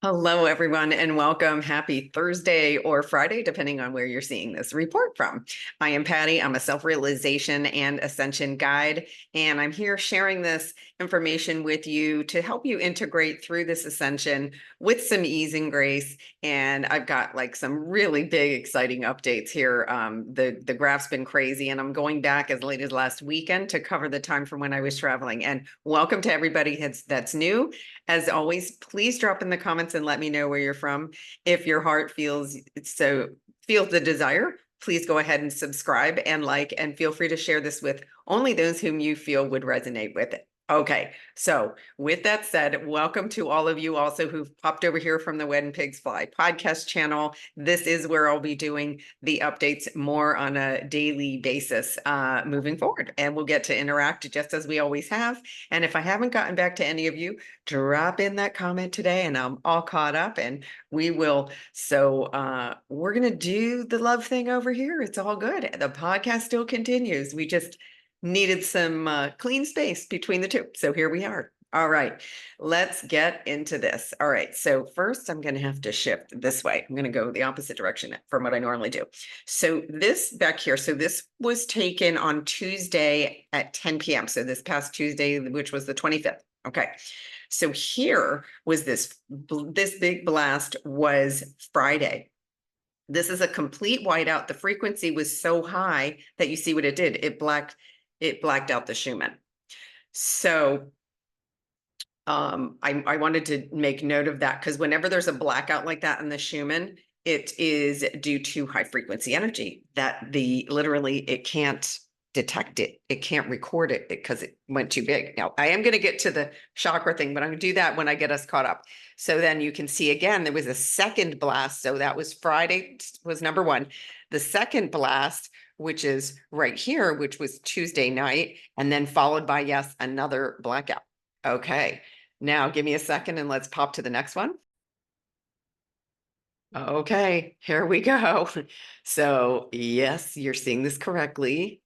Hello, everyone, and welcome. Happy Thursday or Friday, depending on where you're seeing this report from. I am Patty. I'm a self-realization and ascension guide, and I'm here sharing this information with you to help you integrate through this ascension with some ease and grace. And I've got like some really big, exciting updates here. The graph's been crazy, and I'm going back as late as last weekend to cover the time from when I was traveling. And welcome to everybody that's new. As always, please drop in the comments and let me know where you're from. If your heart feels the desire, please go ahead and subscribe and like, and feel free to share this with only those whom you feel would resonate with it. Okay, so with that said, welcome to all of you also who've popped over here from the When Pigs Fly podcast channel. This is where I'll be doing the updates more on a daily basis moving forward, and we'll get to interact just as we always have. And if I haven't gotten back to any of you, drop in that comment today and I'm all caught up and we will. So we're going to do the love thing over here. It's all good. The podcast still continues. We just needed some clean space between the two. So here we are. All right, let's get into this. All right, so first I'm going to have to shift this way. I'm going to go the opposite direction from what I normally do. So this back here, so this was taken on Tuesday at 10 p.m. So this past Tuesday, which was the 25th. Okay, so here was this big blast was Friday. This is a complete whiteout. The frequency was so high that you see what it did. It blacked out the Schumann. So I wanted to make note of that because whenever there's a blackout like that in the Schumann, it is due to high frequency energy that literally it can't detect it. It can't record it because it went too big. Now I am going to get to the chakra thing, but I'm going to do that when I get us caught up. So then you can see again, there was a second blast. So that was Friday was number one. The second blast, which is right here, which was Tuesday night, and then followed by, yes, another blackout. Okay, now give me a second and let's pop to the next one. Okay, here we go. So yes, you're seeing this correctly.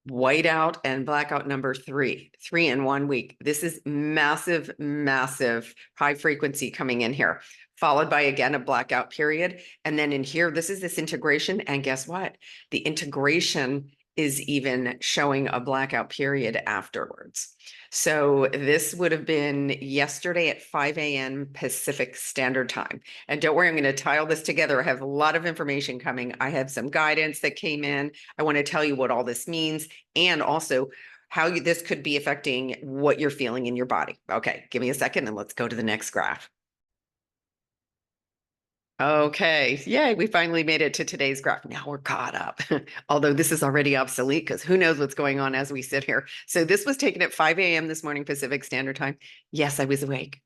Whiteout and blackout number three in 1 week. This is massive, massive high frequency coming in here, followed by again a blackout period. And then in here, this is this integration. And guess what? The integration is even showing a blackout period afterwards. So this would have been yesterday at 5 a.m. Pacific Standard Time. And don't worry, I'm going to tie all this together. I have a lot of information coming. I have some guidance that came in. I want to tell you what all this means and also how this could be affecting what you're feeling in your body. Okay, give me a second and let's go to the next graph. Okay, yay, we finally made it to today's graph. Now we're caught up, although this is already obsolete because who knows what's going on as we sit here. So this was taken at 5 a.m. this morning, Pacific Standard Time. Yes, I was awake.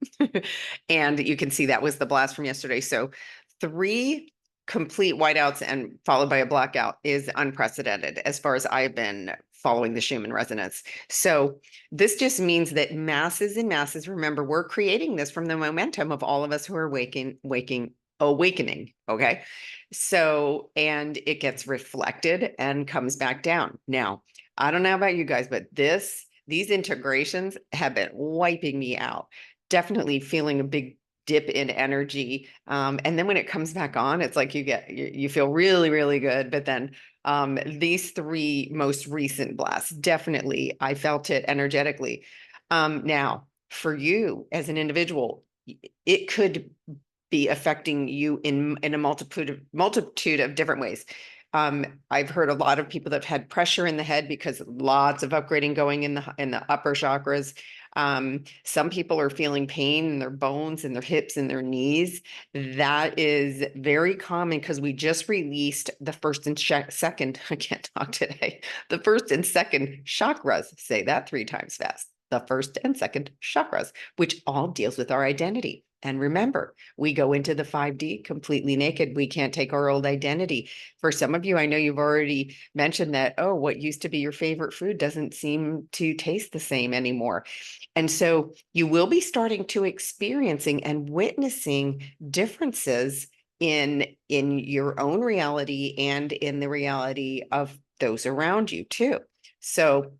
And you can see that was the blast from yesterday. So 3 complete whiteouts and followed by a blackout is unprecedented as far as I've been following the Schumann resonance. So this just means that masses and masses, remember, we're creating this from the momentum of all of us who are awakening. Okay. So, and it gets reflected and comes back down. Now, I don't know about you guys, but these integrations have been wiping me out. Definitely feeling a big dip in energy. And then when it comes back on, it's like you feel really, really good. But then these 3 most recent blasts, definitely, I felt it energetically. Now, for you as an individual, it could be affecting you in a multitude of different ways. I've heard a lot of people that have had pressure in the head because lots of upgrading going in the upper chakras. Some people are feeling pain in their bones and their hips and their knees. That is very common because we just released the first and second. I can't talk today. The first and second chakras. Say that 3 times fast. The first and second chakras, which all deals with our identity. And remember, we go into the 5D completely naked. We can't take our old identity. For some of you, I know you've already mentioned that, oh, what used to be your favorite food doesn't seem to taste the same anymore. And so you will be starting to experiencing and witnessing differences in your own reality and in the reality of those around you too. So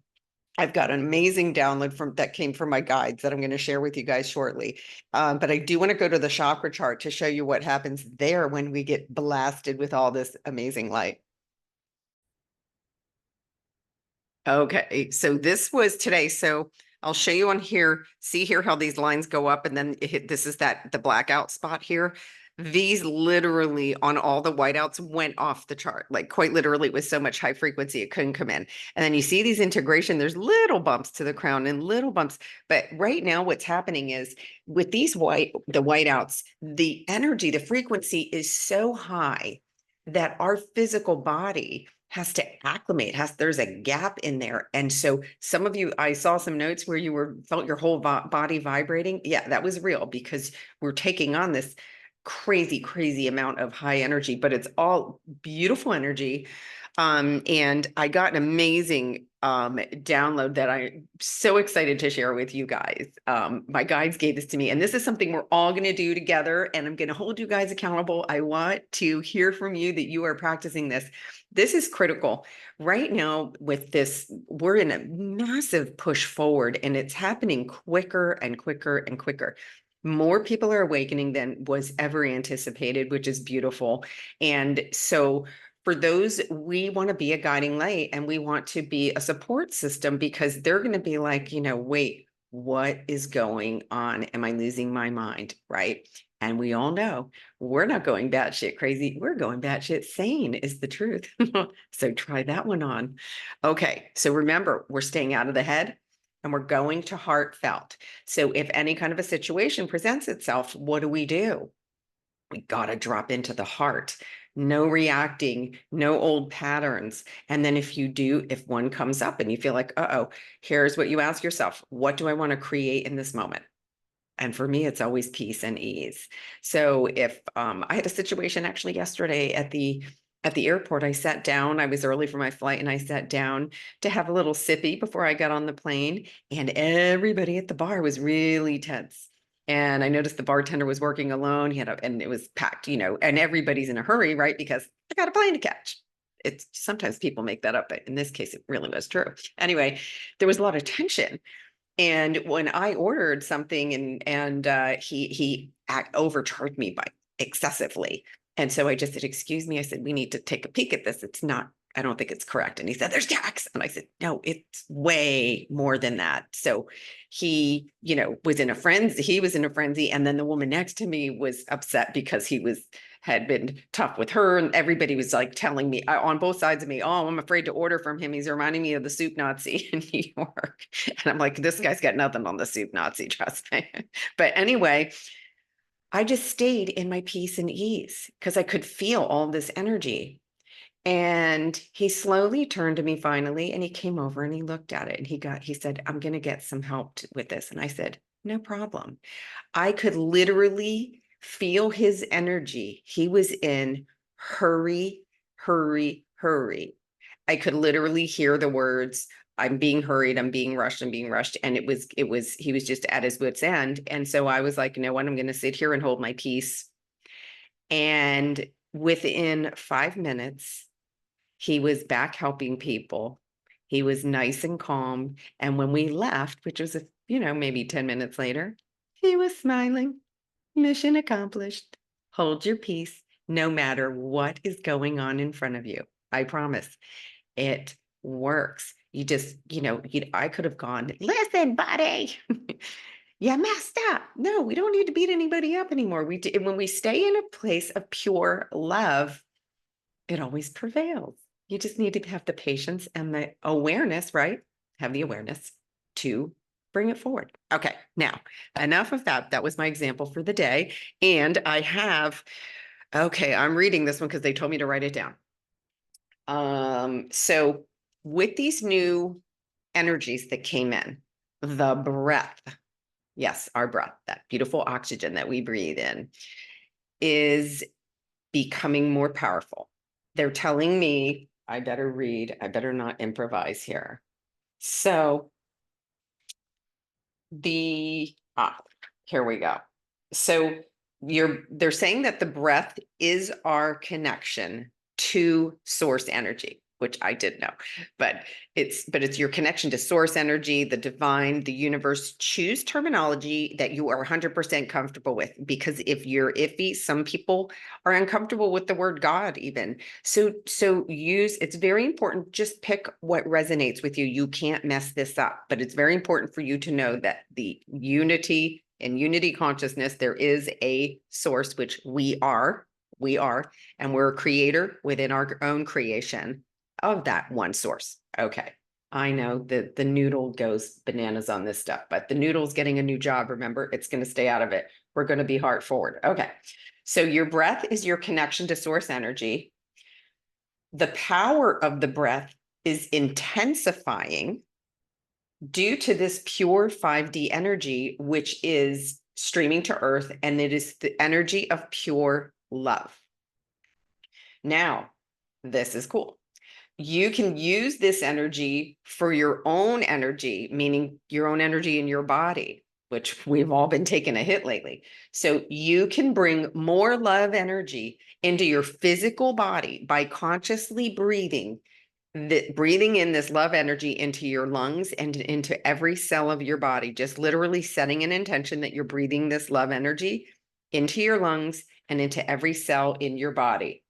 I've got an amazing download from that came from my guides that I'm going to share with you guys shortly. But I do want to go to the chakra chart to show you what happens there when we get blasted with all this amazing light. Okay, so this was today. So I'll show you on here. See here how these lines go up, and then this is the blackout spot here. These literally on all the whiteouts went off the chart. Like quite literally, it was so much high frequency it couldn't come in. And then you see these integration, there's little bumps to the crown and little bumps. But right now what's happening is with these the whiteouts, the energy, the frequency is so high that our physical body has to acclimate, there's a gap in there. And so some of you, I saw some notes where you felt your whole body vibrating. Yeah, that was real because we're taking on this crazy amount of high energy, but it's all beautiful energy. And I got an amazing download that I'm so excited to share with you guys. My guides gave this to me, and this is something we're all going to do together, and I'm going to hold you guys accountable. I want to hear from you that you are practicing this. This is critical. Right now, with this, we're in a massive push forward, and it's happening quicker and quicker and quicker. More people are awakening than was ever anticipated, which is beautiful. And so for those, we want to be a guiding light and we want to be a support system because they're going to be like, wait, what is going on? Am I losing my mind? Right. And we all know we're not going batshit crazy. We're going batshit sane is the truth. So try that one on. Okay. So remember, we're staying out of the head and we're going to heartfelt. So if any kind of a situation presents itself, what do? We got to drop into the heart. No reacting, no old patterns. And then if one comes up and you feel like, uh-oh, here's what you ask yourself. What do I want to create in this moment? And for me, it's always peace and ease. So if I had a situation actually yesterday at the airport, I sat down, I was early for my flight and I sat down to have a little sippy before I got on the plane. And everybody at the bar was really tense. And I noticed the bartender was working alone. And it was packed, and everybody's in a hurry, right? Because I got a plane to catch. It's sometimes people make that up, but in this case, it really was true. Anyway, there was a lot of tension. And when I ordered something and he overcharged me by excessively. And so I just said, excuse me. I said, we need to take a peek at this. It's not, I don't think it's correct. And he said, there's tax. And I said, no, it's way more than that. So he, was in a frenzy. He was in a frenzy. And then the woman next to me was upset because had been tough with her. And everybody was like telling me on both sides of me, oh, I'm afraid to order from him. He's reminding me of the soup Nazi in New York. And I'm like, this guy's got nothing on the soup Nazi, trust me. But anyway, I just stayed in my peace and ease because I could feel all this energy. And he slowly turned to me finally, and he came over and he looked at it and he said, I'm going to get some help with this. And I said, no problem. I could literally feel his energy. He was in hurry, hurry, hurry. I could literally hear the words, I'm being hurried, I'm being rushed, I'm being rushed. And he was just at his wit's end. And so I was like, you know what, I'm going to sit here and hold my peace. And within 5 minutes, he was back helping people. He was nice and calm. And when we left, which was, maybe 10 minutes later, he was smiling. Mission accomplished. Hold your peace no matter what is going on in front of you. I promise it works. You just, I could have gone, listen, buddy, you messed up. No, we don't need to beat anybody up anymore. When we stay in a place of pure love, it always prevails. You just need to have the patience and the awareness, right? Have the awareness to bring it forward. Okay, now enough of that. That was my example for the day. And I'm reading this one because they told me to write it down. So with these new energies that came in, the breath, yes, our breath, that beautiful oxygen that we breathe in, is becoming more powerful. They're telling me I better read, I better not improvise here. So here we go. So they're saying that the breath is our connection to source energy. which I did know, but it's your connection to source energy, the divine, the universe. Choose terminology that you are 100% comfortable with, because if you're iffy, some people are uncomfortable with the word God even. So it's very important. Just pick what resonates with you. You can't mess this up, but it's very important for you to know that the unity in unity consciousness, there is a source, which we are, and we're a creator within our own creation of that one source. Okay. I know that the noodle goes bananas on this stuff, but the noodle's getting a new job. Remember, it's going to stay out of it. We're going to be heart forward. Okay. So your breath is your connection to source energy. The power of the breath is intensifying due to this pure 5D energy, which is streaming to earth, and it is the energy of pure love. Now, this is cool. You can use this energy for your own energy, meaning your own energy in your body, which we've all been taking a hit lately. So you can bring more love energy into your physical body by consciously breathing in this love energy into your lungs and into every cell of your body, just literally setting an intention that you're breathing this love energy into your lungs and into every cell in your body.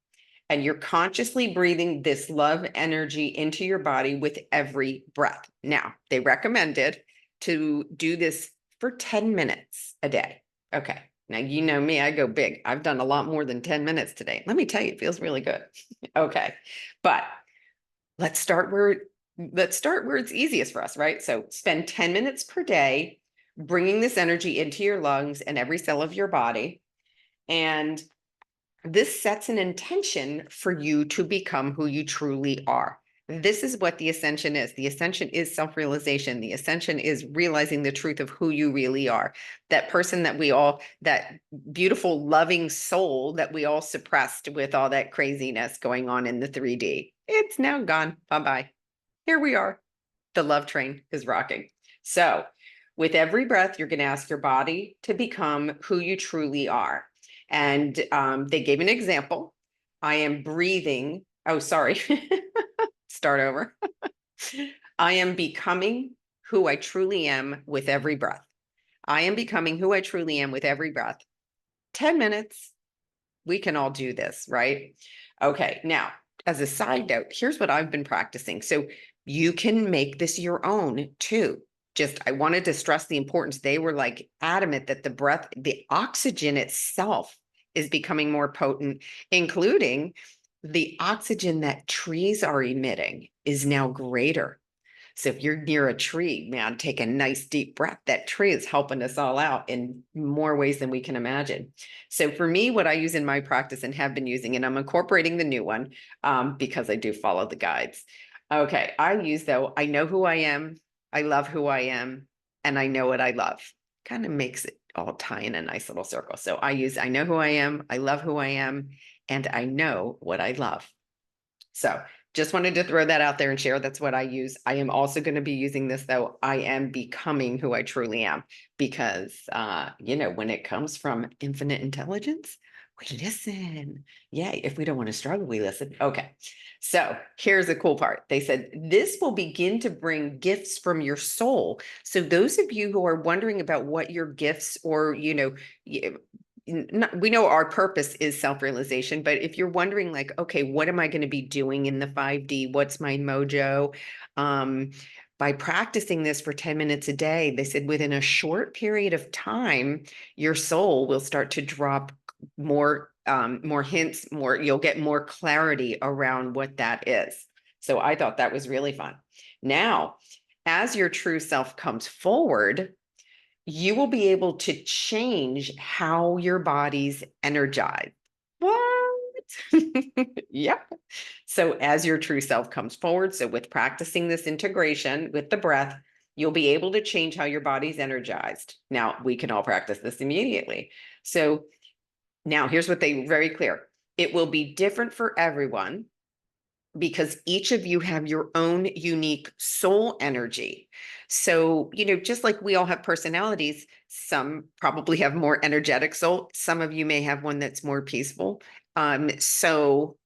And you're consciously breathing this love energy into your body with every breath. Now, they recommended to do this for 10 minutes a day. Okay. Now, you know me, I go big. I've done a lot more than 10 minutes today. Let me tell you, it feels really good. Okay. But let's start where it's easiest for us, right? So spend 10 minutes per day bringing this energy into your lungs and every cell of your body. And this sets an intention for you to become who you truly are. This is what the ascension is. The ascension is self-realization. The ascension is realizing the truth of who you really are. That person that beautiful, loving soul that we all suppressed with all that craziness going on in the 3D. It's now gone. Bye-bye. Here we are. The love train is rocking. So with every breath, you're going to ask your body to become who you truly are. And they gave an example. I am breathing. Oh, sorry. Start over. I am becoming who I truly am with every breath. I am becoming who I truly am with every breath. 10 minutes. We can all do this, right? Okay. Now, as a side note, here's what I've been practicing. So you can make this your own too. I wanted to stress the importance. They were like adamant that the oxygen itself is becoming more potent, including the oxygen that trees are emitting is now greater. So if you're near a tree, man, take a nice deep breath. That tree is helping us all out in more ways than we can imagine. So for me, what I use in my practice and have been using, and I'm incorporating the new one because I do follow the guides. Okay, I know who I am, I love who I am, and I know what I love. Kind of makes it all tie in a nice little circle. So I know who I am, I love who I am, and I know what I love. So just wanted to throw that out there and share. That's what I use. I am also going to be using this, though. I am becoming who I truly am, because, when it comes from infinite intelligence, we listen. Yeah. If we don't want to struggle, we listen. Okay. So here's the cool part. They said this will begin to bring gifts from your soul. So those of you who are wondering about what your gifts or, we know our purpose is self-realization, but if you're wondering like, okay, what am I going to be doing in the 5D? What's my mojo? By practicing this for 10 minutes a day, they said within a short period of time, your soul will start to drop more hints, you'll get more clarity around what that is. So I thought that was really fun. Now, as your true self comes forward, you will be able to change how your body's energized. What? Yep. So as your true self comes forward, so with practicing this integration with the breath, you'll be able to change how your body's energized. Now, we can all practice this immediately. So now here's what they very clear. It will be different for everyone, because each of you have your own unique soul energy. So, just like we all have personalities, some probably have more energetic soul. Some of you may have one that's more peaceful. So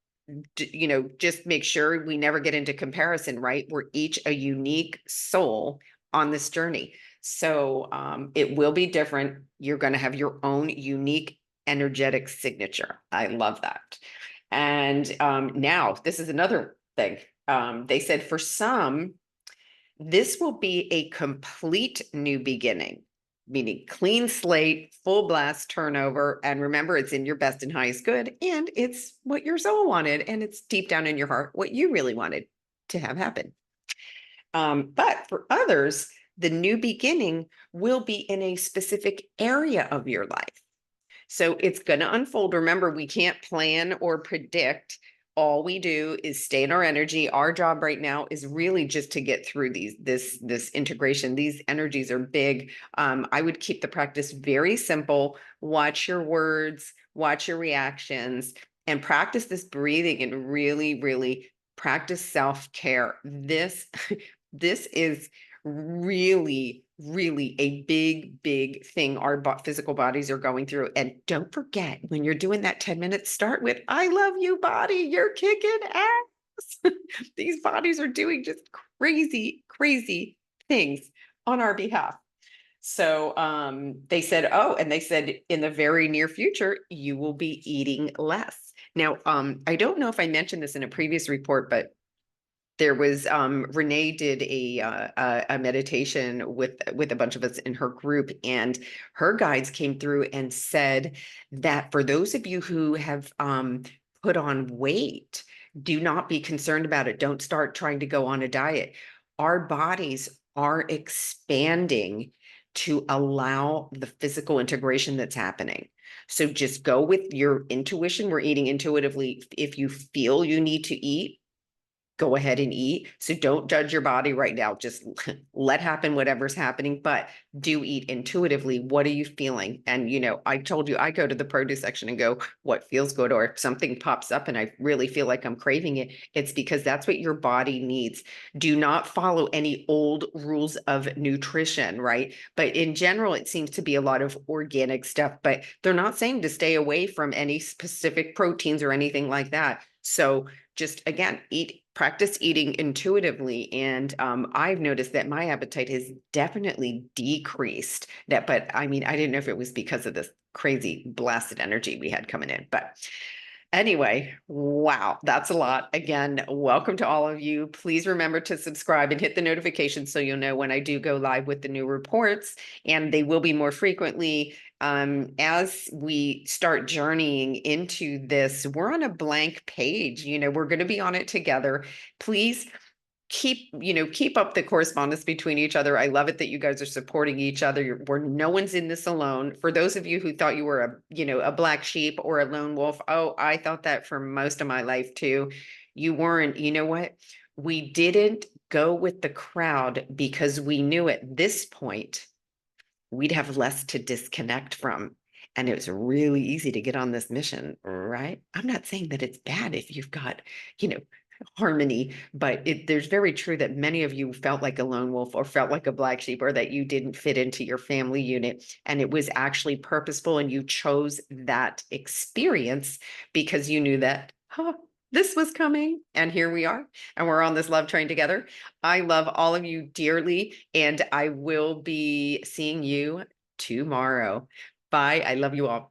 just make sure we never get into comparison, right? We're each a unique soul on this journey. So it will be different. You're going to have your own unique energetic signature. I love that. And now this is another thing. They said for some, this will be a complete new beginning, meaning clean slate, full blast turnover. And remember, it's in your best and highest good, and it's what your soul wanted, and it's deep down in your heart what you really wanted to have happen. But for others, the new beginning will be in a specific area of your life. So it's going to unfold. Remember, we can't plan or predict. All we do is stay in our energy. Our job right now is really just to get through this integration. These energies are big. I would keep the practice very simple. Watch your words, watch your reactions, and practice this breathing and really, really practice self-care. This is really, really a big thing our physical bodies are going through. And don't forget, when you're doing that 10 minutes, start with, I love you, body. You're kicking ass. These bodies are doing just crazy things on our behalf. So they said, oh, and they said in the very near future, you will be eating less. Now, I don't know if I mentioned this in a previous report, but there was Renee did a meditation with a bunch of us in her group, and her guides came through and said that for those of you who have put on weight, do not be concerned about it. Don't start trying to go on a diet. Our bodies are expanding to allow the physical integration that's happening. So just go with your intuition. We're eating intuitively. If you feel you need to eat, go ahead and eat. So don't judge your body right now. Just let happen whatever's happening, but do eat intuitively. What are you feeling? And, I told you, I go to the produce section and go, what feels good? Or if something pops up and I really feel like I'm craving it, it's because that's what your body needs. Do not follow any old rules of nutrition, right? But in general, it seems to be a lot of organic stuff, but they're not saying to stay away from any specific proteins or anything like that. So just again, practice eating intuitively. And I've noticed that my appetite has definitely decreased. But I mean, I didn't know if it was because of this crazy blasted energy we had coming in. But anyway, wow, that's a lot. Again, welcome to all of you. Please remember to subscribe and hit the notification so you'll know when I do go live with the new reports, and they will be more frequently. As we start journeying into this, we're on a blank page. We're going to be on it together. Please keep up the correspondence between each other. I love it that you guys are supporting each other. Where no one's in this alone. For those of you who thought you were a black sheep or a lone wolf, oh, I thought that for most of my life too. You weren't. You know what? We didn't go with the crowd because we knew at this point we'd have less to disconnect from. And it was really easy to get on this mission, right? I'm not saying that it's bad if you've got, you know, harmony, but there's very true that many of you felt like a lone wolf or felt like a black sheep, or that you didn't fit into your family unit. And it was actually purposeful, and you chose that experience because you knew that, this was coming, and here we are, and we're on this love train together. I love all of you dearly, and I will be seeing you tomorrow. Bye. I love you all.